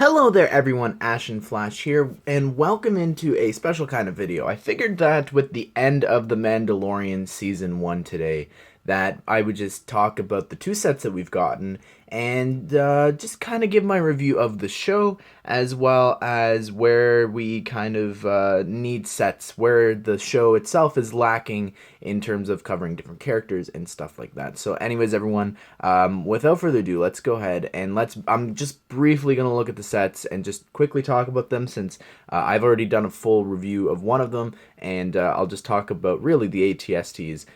Hello there everyone, Ashnflash here, and welcome into a special kind of video. I figured that with the end of The Mandalorian Season 1 today, that I would just talk about the two sets that we've gotten, and just kind of give my review of the show, as well as where we kind of need sets, where the show itself is lacking in terms of covering different characters and stuff like that. So anyways, everyone, without further ado, let's go ahead and I'm just briefly going to look at the sets and just quickly talk about them, since I've already done a full review of one of them, and I'll just talk about really the ATSTs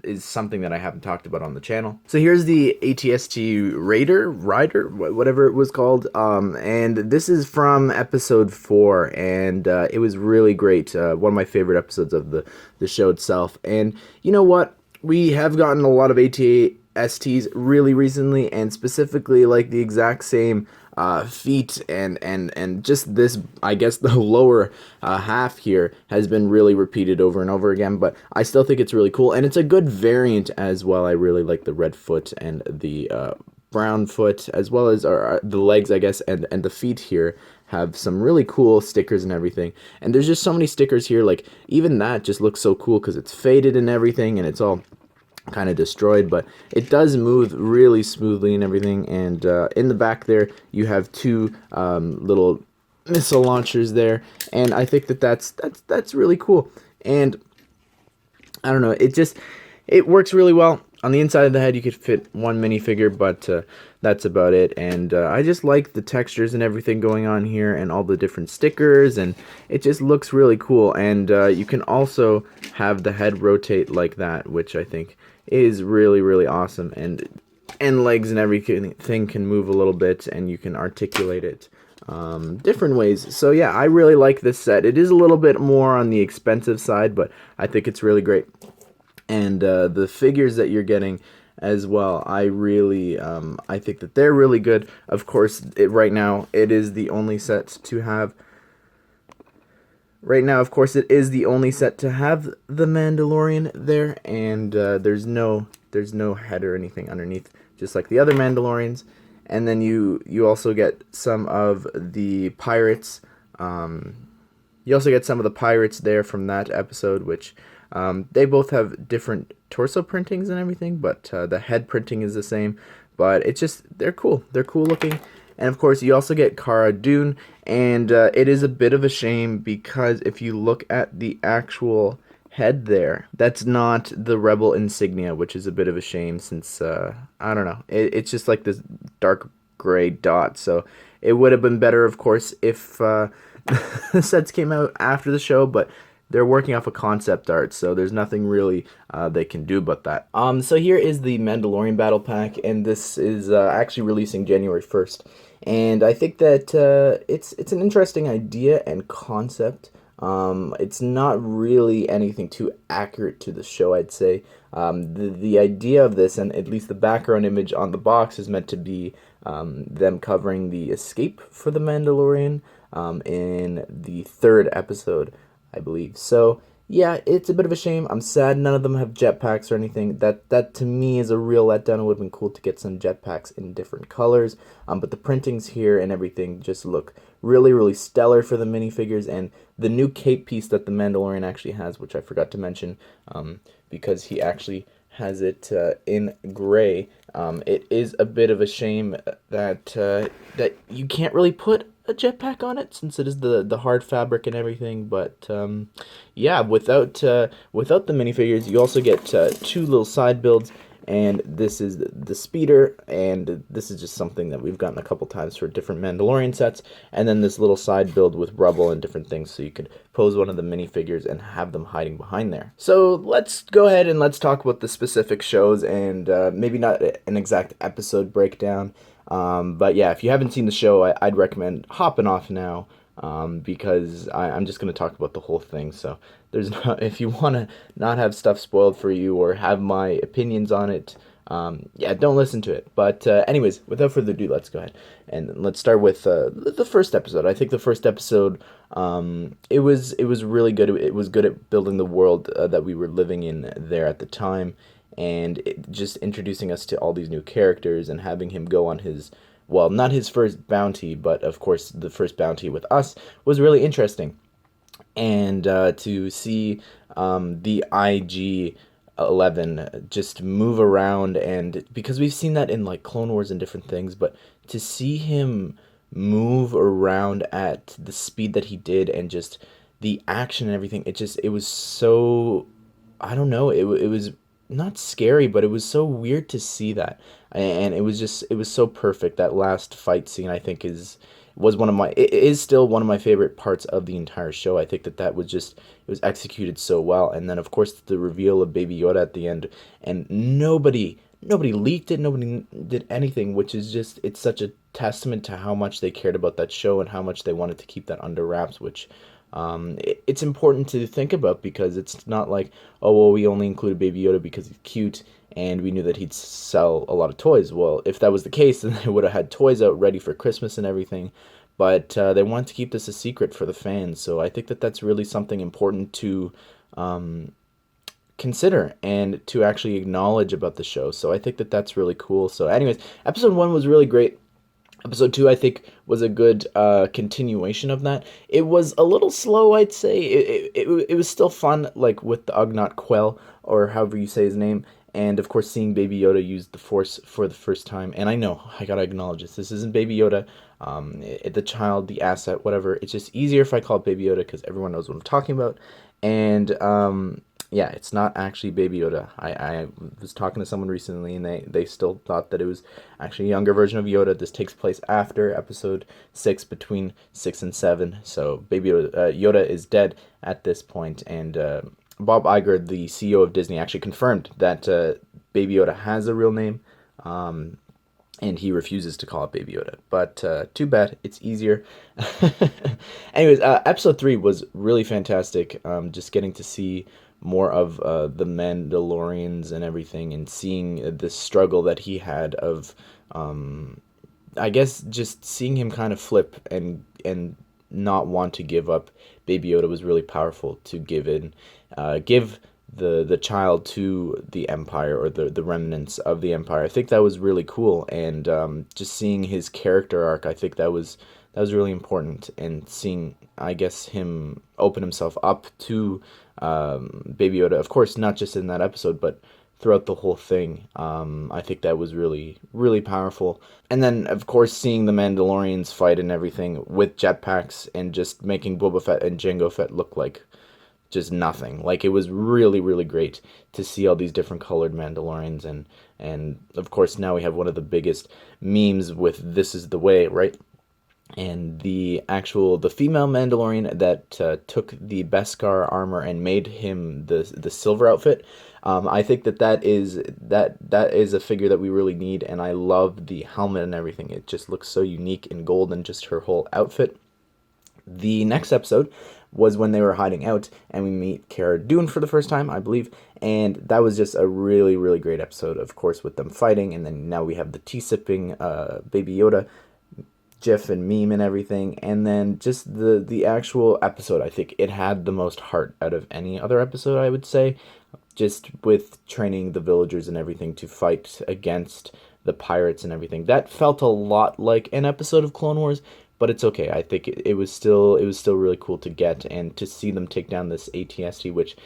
is something that I haven't talked about on the channel. So here's the ATST Rider, whatever it was called, and this is from episode 4, and it was really great. One of my favorite episodes of the show itself. And you know what? We have gotten a lot of ATSTs really recently, and specifically like the exact same feet and just this, I guess the lower half here has been really repeated over and over again, but I still think it's really cool, and it's a good variant as well. I really like the red foot and the brown foot, as well as the legs, I guess, and the feet here have some really cool stickers and everything. And there's just so many stickers here, like even that just looks so cool because it's faded and everything, and it's all kind of destroyed, but it does move really smoothly and everything. And in the back there you have two little missile launchers there, and I think that's really cool. And I don't know, it works really well. On the inside of the head you could fit one minifigure, but that's about it. And I just like the textures and everything going on here, and all the different stickers, and it just looks really cool. And you can also have the head rotate like that, which I think is really awesome. And legs and everything can move a little bit, and you can articulate it different ways. So yeah, I really like this set. It is a little bit more on the expensive side, but I think it's really great. And the figures that you're getting as well, I think that they're really good. Of course, right now it is the only set to have. Right now, of course, it is the only set to have the Mandalorian there, and there's no head or anything underneath, just like the other Mandalorians. And then you also get some of the pirates. You also get some of the pirates there from that episode, which they both have different torso printings and everything, but the head printing is the same. But it's just, they're cool. They're cool looking. And of course, you also get Cara Dune, and it is a bit of a shame because if you look at the actual head there, that's not the Rebel insignia, which is a bit of a shame, since, I don't know, it's just like this dark gray dot. So it would have been better, of course, if the sets came out after the show, but they're working off a concept art, so there's nothing really they can do about that. So here is the Mandalorian Battle Pack, and this is actually releasing January 1st. And I think that it's an interesting idea and concept. It's not really anything too accurate to the show, I'd say. The idea of this, and at least the background image on the box, is meant to be them covering the escape for the Mandalorian in the 3rd episode, I believe. So yeah, it's a bit of a shame. I'm sad none of them have jetpacks or anything. That to me is a real letdown. It would have been cool to get some jetpacks in different colors. But the printings here and everything just look really stellar for the minifigures. And the new cape piece that the Mandalorian actually has, which I forgot to mention, because he actually has it in gray. It is a bit of a shame that that you can't really put a jetpack on it, since it is the hard fabric and everything. But yeah, without the minifigures, you also get 2 little side builds, and this is the speeder, and this is just something that we've gotten a couple times for different Mandalorian sets. And then this little side build with rubble and different things, so you could pose one of the minifigures and have them hiding behind there. So let's go ahead and let's talk about the specific shows, and maybe not an exact episode breakdown. But yeah, if you haven't seen the show, I'd recommend hopping off now, because I'm just going to talk about the whole thing. So there's not, if you want to not have stuff spoiled for you or have my opinions on it, yeah, don't listen to it. But anyways, without further ado, let's go ahead and let's start with the first episode. I think the first episode, it was really good. It was good at building the world that we were living in there at the time, and just introducing us to all these new characters and having him go on his well, not his first bounty, but of course the first bounty with us was really interesting. And to see the IG-11 just move around, and because we've seen that in like Clone Wars and different things, but to see him move around at the speed that he did and just the action and everything, it was so, I don't know, it was not scary, but it was so weird to see that. And it was so perfect. That last fight scene, I think, was one of my, it is still one of my favorite parts of the entire show. I think that was just, it was executed so well. And then of course the reveal of Baby Yoda at the end, and nobody leaked it, nobody did anything, which is just, it's such a testament to how much they cared about that show and how much they wanted to keep that under wraps, which it's important to think about, because it's not like, oh, well, we only included Baby Yoda because he's cute and we knew that he'd sell a lot of toys. Well, if that was the case, then they would have had toys out ready for Christmas and everything. But they wanted to keep this a secret for the fans. So I think that that's really something important to consider and to actually acknowledge about the show. So I think that that's really cool. So anyways, episode 1 was really great. Episode 2, I think, was a good continuation of that. It was a little slow, I'd say. It was still fun, like with the Ugnaught Quell, or however you say his name. And, of course, seeing Baby Yoda use the Force for the first time. And I know, I gotta acknowledge this. This isn't Baby Yoda, the child, the asset, whatever. It's just easier if I call it Baby Yoda, because everyone knows what I'm talking about. And, yeah, it's not actually Baby Yoda. I was talking to someone recently, and they still thought that it was actually a younger version of Yoda. This takes place after episode 6, between 6 and 7. So Baby Yoda is dead at this point, and Bob Iger, the CEO of Disney, actually confirmed that Baby Yoda has a real name, and he refuses to call it Baby Yoda. But too bad, it's easier. Anyways, episode 3 was really fantastic. Just getting to see more of the Mandalorians and everything, and seeing the struggle that he had of, I guess, just seeing him kind of flip and not want to give up Baby Yoda was really powerful. To give the child to the Empire, or the remnants of the Empire. I think that was really cool, and just seeing his character arc, I think that was really important, and seeing, I guess, him open himself up to Baby Yoda, of course, not just in that episode, but throughout the whole thing. I think that was really, really powerful. And then, of course, seeing the Mandalorians fight and everything with jetpacks, and just making Boba Fett and Jango Fett look like just nothing. Like, it was really, really great to see all these different colored Mandalorians, and of course now we have one of the biggest memes with "This is the way," right? And the female Mandalorian that took the Beskar armor and made him the silver outfit. I think that is a figure that we really need, and I love the helmet and everything. It just looks so unique in gold, and just her whole outfit. The next episode was when they were hiding out, and we meet Cara Dune for the first time, I believe, and that was just a really, really great episode, of course, with them fighting. And then now we have the tea-sipping Baby Yoda GIF and meme and everything, and then just the actual episode. I think it had the most heart out of any other episode, I would say, just with training the villagers and everything to fight against the pirates and everything. That felt a lot like an episode of Clone Wars, but it's okay. I think it was still really cool to get, and to see them take down this AT-ST, which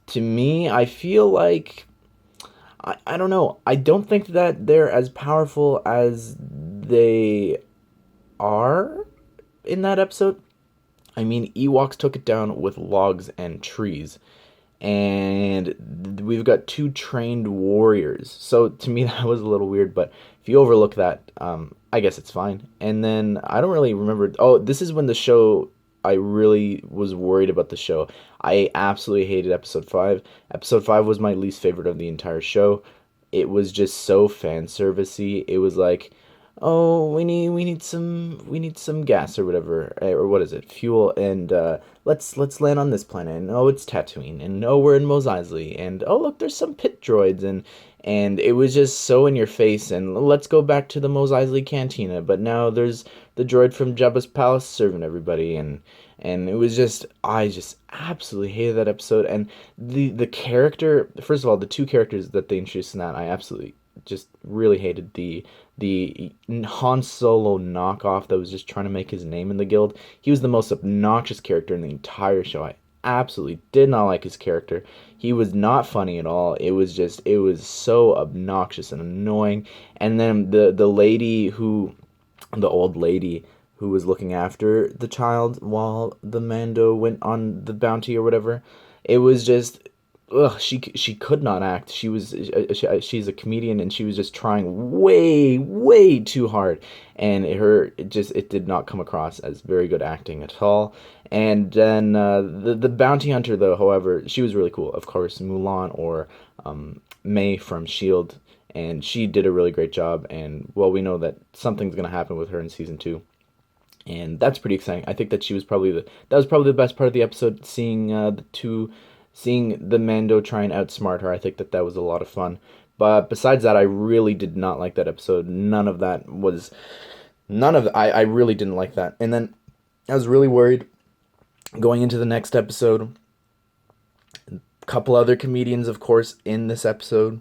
to me, I feel like, I don't know. I don't think that they're as powerful as they are in that episode. I mean, Ewoks took it down with logs and trees, and we've got 2 trained warriors. So to me, that was a little weird, but if you overlook that, I guess it's fine. And then I don't really remember. Oh, this is when the show, I really was worried about the show. I absolutely hated episode 5. Episode 5 was my least favorite of the entire show. It was just so fan servicey. It was like, oh, we need some gas or whatever, or what is it, fuel, and let's land on this planet, and oh, it's Tatooine, and oh, we're in Mos Eisley, and oh, look, there's some pit droids, and it was just so in your face, and let's go back to the Mos Eisley cantina, but now there's the droid from Jabba's palace serving everybody, and it was just, I just absolutely hated that episode. And the character, first of all, the 2 characters that they introduced in that, I absolutely just really hated the Han Solo knockoff that was just trying to make his name in the guild. He was the most obnoxious character in the entire show. I absolutely did not like his character. He was not funny at all. It was so obnoxious and annoying. And then the old lady who was looking after the child while the Mando went on the bounty or whatever. It was just, ugh, she could not act. She's a comedian, and she was just trying way too hard, and it did not come across as very good acting at all. And then the bounty hunter, though, however, she was really cool. Of course, Mulan, or May from Shield, and she did a really great job. And well, we know that something's gonna happen with her in season 2. And that's pretty exciting. I think that that was probably the best part of the episode, seeing the Mando try and outsmart her. I think that was a lot of fun. But besides that, I really did not like that episode. I really didn't like that. And then I was really worried going into the next episode. A couple other comedians, of course, in this episode.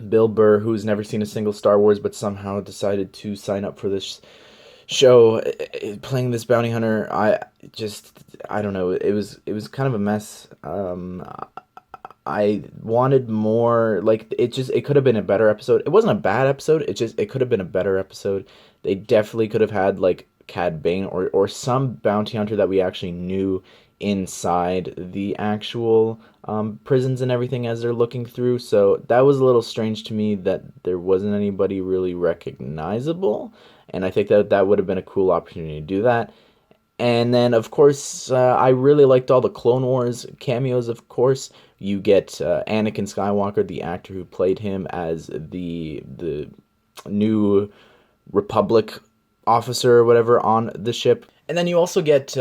Bill Burr, who's never seen a single Star Wars, but somehow decided to sign up for this show, playing this bounty hunter. I don't know. It was kind of a mess. I wanted more. Like, it could have been a better episode. It wasn't a bad episode. It could have been a better episode. They definitely could have had like Cad Bane or some bounty hunter that we actually knew inside the actual prisons and everything as they're looking through. So that was a little strange to me that there wasn't anybody really recognizable. And I think that would have been a cool opportunity to do that. And then, of course, I really liked all the Clone Wars cameos, of course. You get Anakin Skywalker, the actor who played him as the new Republic officer or whatever on the ship. And then you also get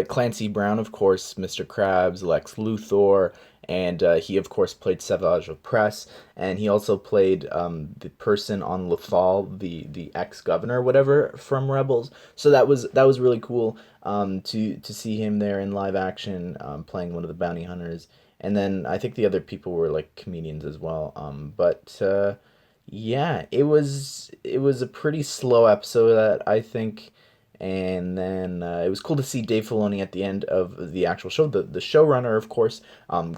Clancy Brown, of course, Mr. Krabs, Lex Luthor, and he, of course, played Savage Opress, and he also played the person on Lothal, the ex-governor or whatever from Rebels. So that was really cool to see him there in live action, playing one of the bounty hunters. And then I think the other people were like comedians as well. Yeah, it was a pretty slow episode, I think. And then it was cool to see Dave Filoni at the end of the actual show, the showrunner, of course,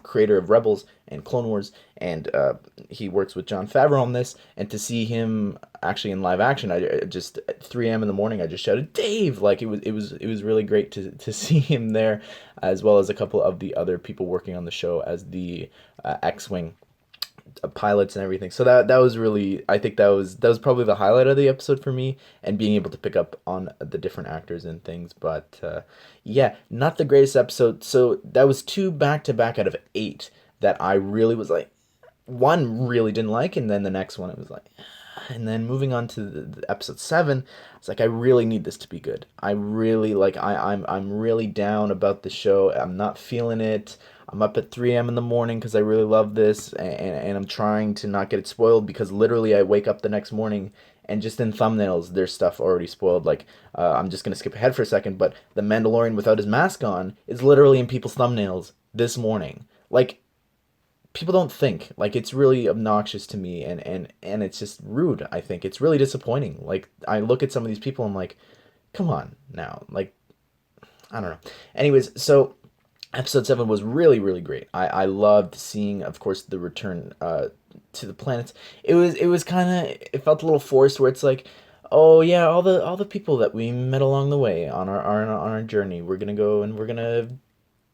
creator of Rebels and Clone Wars, and he works with Jon Favreau on this. And to see him actually in live action, I just at 3 a.m. in the morning, I just shouted Dave! Like it was really great to see him there, as well as a couple of the other people working on the show as the X-wing pilots and everything. So that was really, I think that was probably the highlight of the episode for me, and being able to pick up on the different actors and things. But yeah, not the greatest episode. So that was 2 back-to-back out of 8 that I really was like, one really didn't like, and then the next one it was like, and then moving on to the episode 7, it's like, I really need this to be good. I really like, I'm really down about the show. I'm not feeling it. I'm up at 3 a.m. in the morning because I really love this, and I'm trying to not get it spoiled, because literally I wake up the next morning and just in thumbnails there's stuff already spoiled. Like, I'm just going to skip ahead for a second, but the Mandalorian without his mask on is literally in people's thumbnails this morning. Like, people don't think. Like, it's really obnoxious to me, and it's just rude. I think it's really disappointing. Like, I look at some of these people and I'm like, come on now. Like, I don't know. Anyways, so episode 7 was really, really great. I loved seeing, of course, the return to the planets. It felt a little forced, where it's like, oh yeah, all the people that we met along the way on our journey, we're gonna go and we're gonna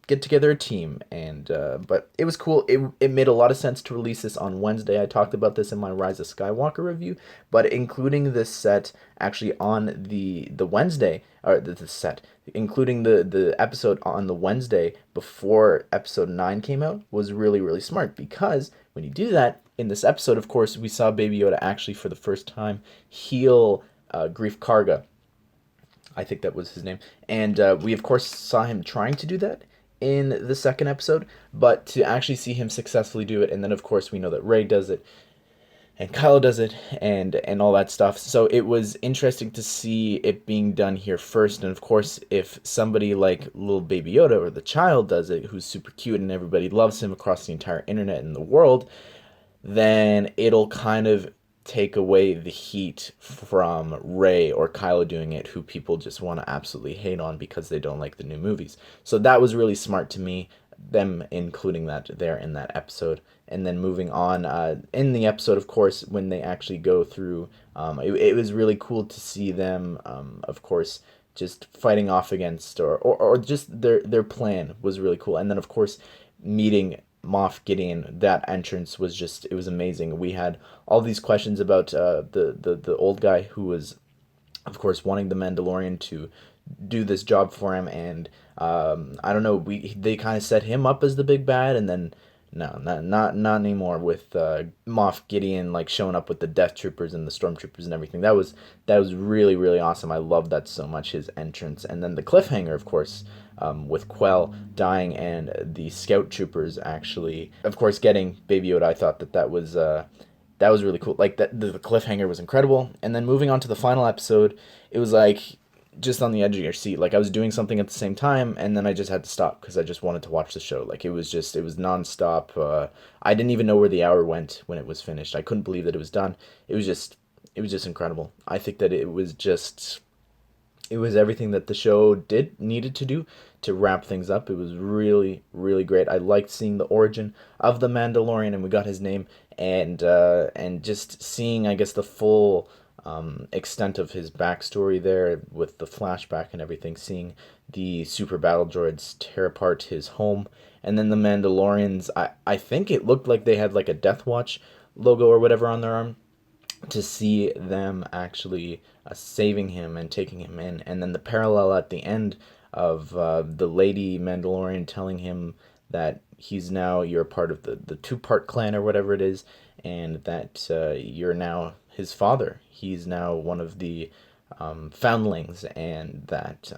get together a team. And but it was cool. It made a lot of sense to release this on Wednesday. I talked about this in my Rise of Skywalker review, but including this set actually on the Wednesday, or the set, including the episode on the Wednesday before episode 9 came out, was really, really smart, because when you do that, in this episode, of course, we saw Baby Yoda actually for the first time heal Grief Karga. I think that was his name. And we, of course, saw him trying to do that in the second episode, but to actually see him successfully do it, and then, of course, we know that Rey does it, and Kylo does it, and all that stuff. So it was interesting to see it being done here first. And of course, if somebody like little Baby Yoda or the child does it, who's super cute and everybody loves him across the entire internet and the world, then it'll kind of take away the heat from Rey or Kylo doing it, who people just want to absolutely hate on because they don't like the new movies. So that was really smart to me, them including that there in that episode. And then moving on, in the episode, of course, when they actually go through, it was really cool to see them, of course, just fighting off against, or just their plan was really cool. And then, of course, meeting Moff Gideon, that entrance was just, it was amazing. We had all these questions about the old guy who was, of course, wanting the Mandalorian to do this job for him, and I don't know, they kind of set him up as the big bad, and then no, not anymore with Moff Gideon like showing up with the Death Troopers and the Stormtroopers and everything. That was really really awesome. I love that so much, his entrance, and then the cliffhanger, of course, with Quell dying and the Scout Troopers actually, of course, getting Baby Yoda. I thought that was really cool. Like that, the cliffhanger was incredible. And then moving on to the final episode, it was like just on the edge of your seat. Like I was doing something at the same time, and then I just had to stop because I just wanted to watch the show. Like it was nonstop. I didn't even know where the hour went when it was finished. I couldn't believe that it was done. It was just incredible. I think that it was everything that the show needed to do to wrap things up. It was really really great. I liked seeing the origin of the Mandalorian, and we got his name, and just seeing, I guess, the full extent of his backstory there with the flashback and everything, seeing the super battle droids tear apart his home, and then the Mandalorians. I think it looked like they had like a Death Watch logo or whatever on their arm, to see them actually saving him and taking him in. And then the parallel at the end of the lady Mandalorian telling him that he's now, you're a part of the two-part clan or whatever it is, and that you're now his father. He's now one of the foundlings, and that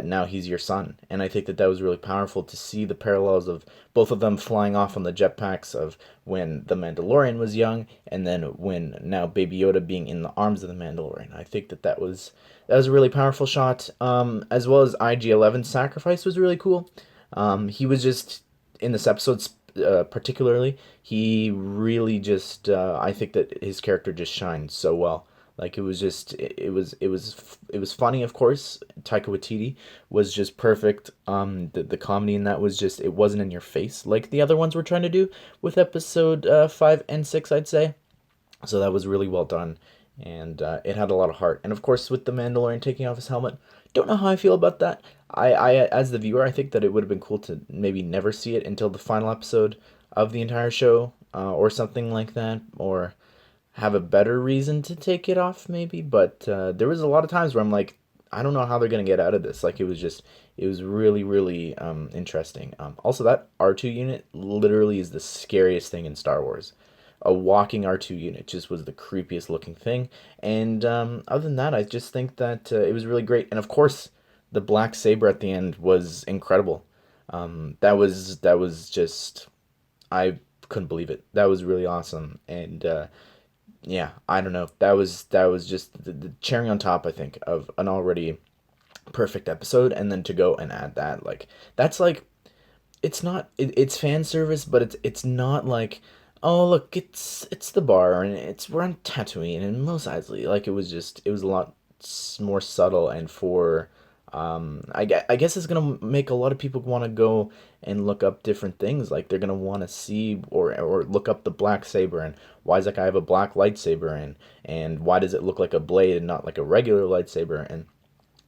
now he's your son. And I think that was really powerful to see the parallels of both of them flying off on the jetpacks, of when the Mandalorian was young, and then when now Baby Yoda being in the arms of the Mandalorian. I think that was a really powerful shot. As well as IG-11's sacrifice was really cool. He was just in this episode, particularly, he really just, I think that his character just shined so well. Like it was just, it was funny, of course. Taika Waititi was just perfect. The comedy in that was just, it wasn't in your face like the other ones were trying to do with episode 5 and 6, I'd say. So that was really well done, and it had a lot of heart. And of course, with the Mandalorian taking off his helmet, don't know how I feel about that. I as the viewer, I think that it would have been cool to maybe never see it until the final episode of the entire show, or something like that, or have a better reason to take it off maybe. But there was a lot of times where I'm like, I don't know how they're gonna get out of this. Like it was really really interesting. Also, that R2 unit literally is the scariest thing in Star Wars. A walking R2 unit just was the creepiest looking thing. And other than that, I just think that it was really great. And of course, the black saber at the end was incredible. That was just, I couldn't believe it. That was really awesome. And yeah, I don't know. That was just the cherry on top, I think, of an already perfect episode. And then to go and add that, like, that's like, it's not, it's fan service, but it's not like, oh look, it's the bar, and we're on Tatooine and Mos Eisley. Like it was a lot more subtle, and for I guess it's gonna make a lot of people want to go and look up different things. Like they're gonna want to see, or look up the black saber, and why does that guy have a black lightsaber, and why does it look like a blade and not like a regular lightsaber. And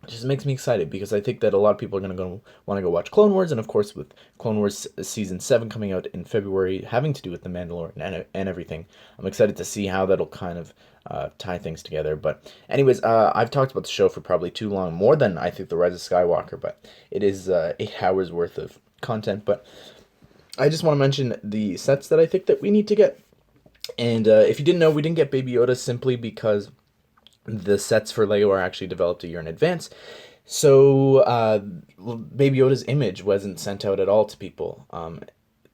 it just makes me excited, because I think that a lot of people are going to go want to go watch Clone Wars, and of course with Clone Wars season 7 coming out in February, having to do with the Mandalorian and everything, I'm excited to see how that'll kind of tie things together. But anyways, I've talked about the show for probably too long, more than I think the Rise of Skywalker, but it is 8 hours worth of content. But I just want to mention the sets that I think that we need to get. And if you didn't know, we didn't get Baby Yoda simply because the sets for Lego are actually developed a year in advance. So Baby Yoda's image wasn't sent out at all to people.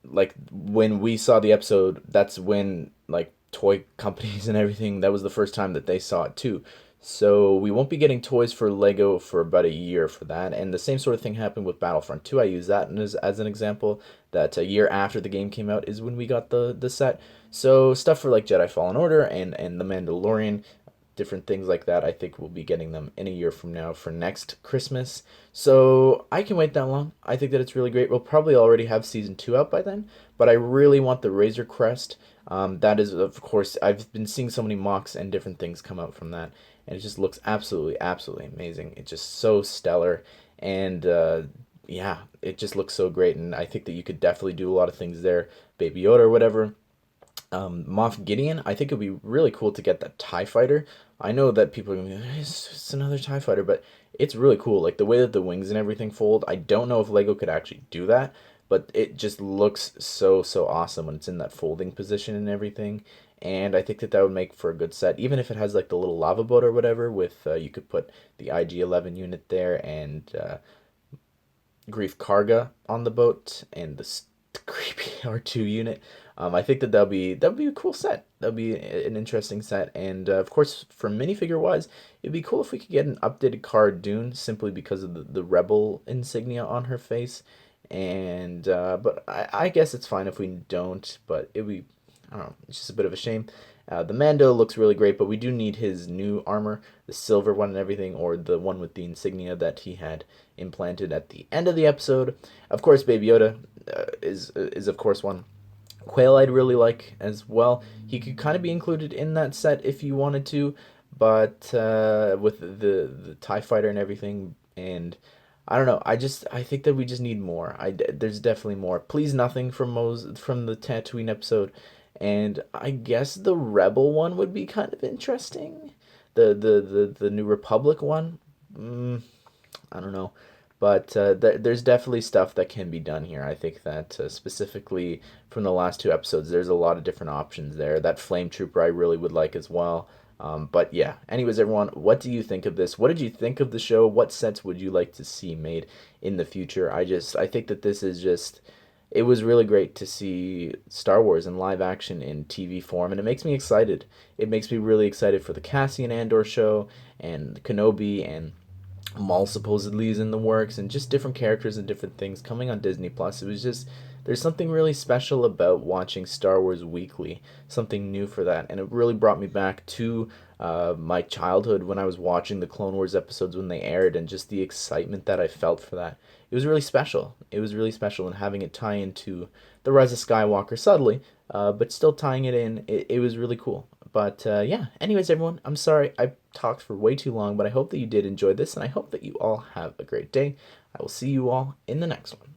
Like when we saw the episode, that's when like toy companies and everything, that was the first time that they saw it too. So we won't be getting toys for Lego for about a year for that. And the same sort of thing happened with Battlefront 2. I use that as an example. That a year after the game came out is when we got the set. So stuff for like Jedi Fallen Order and The Mandalorian, different things like that. I think we'll be getting them in a year from now for next Christmas. So I can wait that long. I think that it's really great. We'll probably already have season 2 out by then, but I really want the Razor Crest. That is, of course, I've been seeing so many mocks and different things come out from that, and it just looks absolutely, absolutely amazing. It's just so stellar, and yeah, it just looks so great. And I think that you could definitely do a lot of things there, Baby Yoda or whatever. Moff Gideon, I think it'd be really cool to get that TIE fighter. I know that people are going to be like, it's another TIE fighter, but it's really cool. Like the way that the wings and everything fold, I don't know if Lego could actually do that, but it just looks so, so awesome when it's in that folding position and everything. And I think that that would make for a good set, even if it has like the little lava boat or whatever. With you could put the IG-11 unit there and Grief Karga on the boat and the creepy R2 unit. I think that that'll be a cool set. That'll be an interesting set, and of course, for minifigure wise, it'd be cool if we could get an updated Cara Dune simply because of the Rebel insignia on her face. And but I guess it's fine if we don't. But it'd be, I don't know, it's just a bit of a shame. The Mando looks really great, but we do need his new armor, the silver one and everything, or the one with the insignia that he had implanted at the end of the episode. Of course, Baby Yoda is of course one. Quail I'd really like as well. He could kind of be included in that set if you wanted to, but with the TIE fighter and everything, and I don't know. I think that we just need more. There's definitely more. Please nothing from from the Tatooine episode, and I guess the Rebel one would be kind of interesting. The New Republic one. I don't know. But there's definitely stuff that can be done here. I think that specifically from the last 2 episodes, there's a lot of different options there. That Flame Trooper I really would like as well. But yeah, anyways, everyone, what do you think of this? What did you think of the show? What sets would you like to see made in the future? I think that this is just, it was really great to see Star Wars in live action in TV form, and it makes me excited. It makes me really excited for the Cassian Andor show and Kenobi, and Maul supposedly is in the works, and just different characters and different things coming on Disney Plus. It was just, there's something really special about watching Star Wars weekly, something new for that, and it really brought me back to my childhood when I was watching the Clone Wars episodes when they aired, and just the excitement that I felt for that. It was really special. It was really special, and having it tie into the Rise of Skywalker subtly, but still tying it in, it was really cool. But yeah, anyways, everyone, I'm sorry I talked for way too long, but I hope that you did enjoy this, and I hope that you all have a great day. I will see you all in the next one.